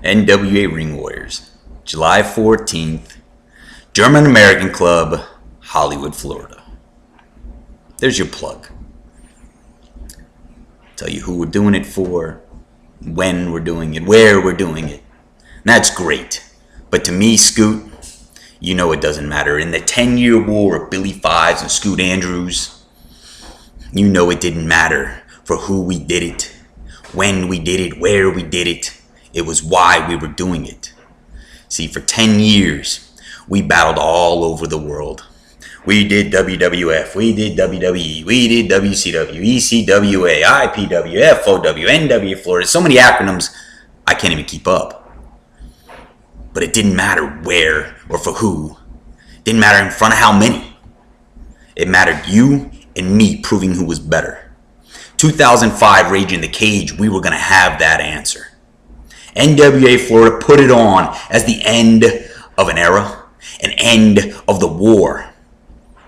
NWA Ring Warriors, July 14th, German American Club, Hollywood, Florida. There's your plug. Tell you who we're doing it for, when we're doing it, where we're doing it. And that's great. But to me, Scoot, you know it doesn't matter. In the 10-year war of Billy Fives and Scoot Andrews, you know it didn't matter for who we did it, when we did it, where we did it. It was why we were doing it. See, for 10 years, we battled all over the world. We did WWF, we did WWE, we did WCW, ECWA, IPW, FOW, NWA Florida. So many acronyms, I can't even keep up. But it didn't matter where or for who. It didn't matter in front of how many. It mattered you and me proving who was better. 2005 Rage in the Cage, we were going to have that answer. NWA Florida put it on as the end of an era, an end of the war.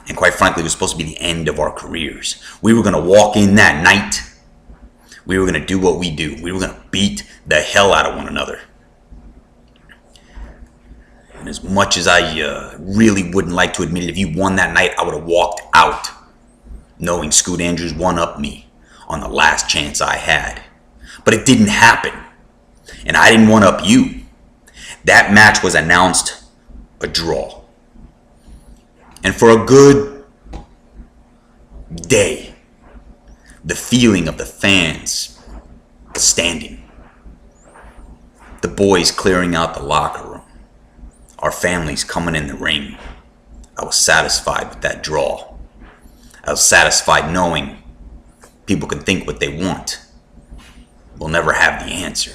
And quite frankly, it was supposed to be the end of our careers. We were going to walk in that night. We were going to do what we do. We were going to beat the hell out of one another. And as much as I really wouldn't like to admit it, if you won that night, I would have walked out knowing Scoot Andrews one-upped me on the last chance I had. But it didn't happen. And I didn't one-up you. That match was announced a draw. And for a good day, the feeling of the fans standing, the boys clearing out the locker room, our families coming in the ring, I was satisfied with that draw. I was satisfied knowing people can think what they want. We'll never have the answer.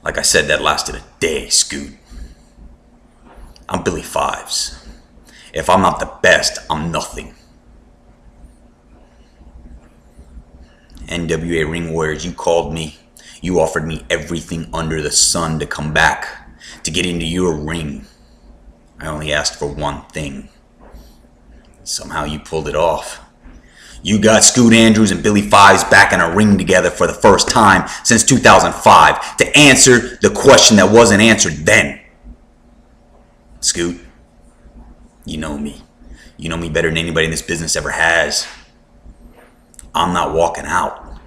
Like I said, that lasted a day, Scoot. I'm Billy Fives. If I'm not the best, I'm nothing. NWA Ring Warriors, you called me. You offered me everything under the sun to come back, to get into your ring. I only asked for one thing. Somehow you pulled it off. You got Scoot Andrews and Billy Fives back in a ring together for the first time since 2005 to answer the question that wasn't answered then. Scoot, you know me. You know me better than anybody in this business ever has. I'm not walking out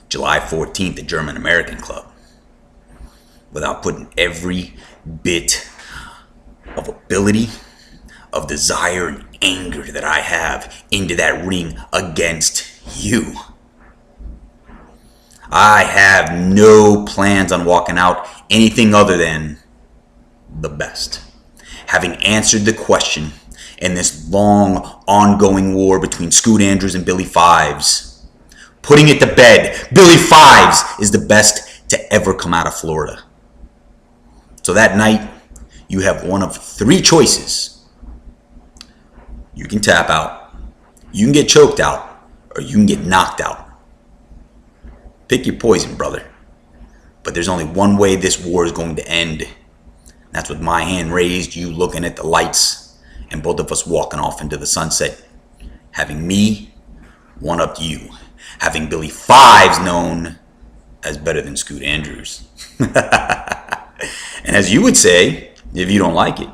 July 14th at German American Club without putting every bit of ability, of desire and anger that I have into that ring against you. I have no plans on walking out anything other than the best. Having answered the question in this long, ongoing war between Scoot Andrews and Billy Fives, putting it to bed, Billy Fives is the best to ever come out of Florida. So that night, you have one of three choices. You can tap out, you can get choked out, or you can get knocked out. Pick your poison, brother. But there's only one way this war is going to end. That's with my hand raised, you looking at the lights, and both of us walking off into the sunset. Having me one-up you. Having Billy Fives known as better than Scoot Andrews. And as you would say, if you don't like it,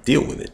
deal with it.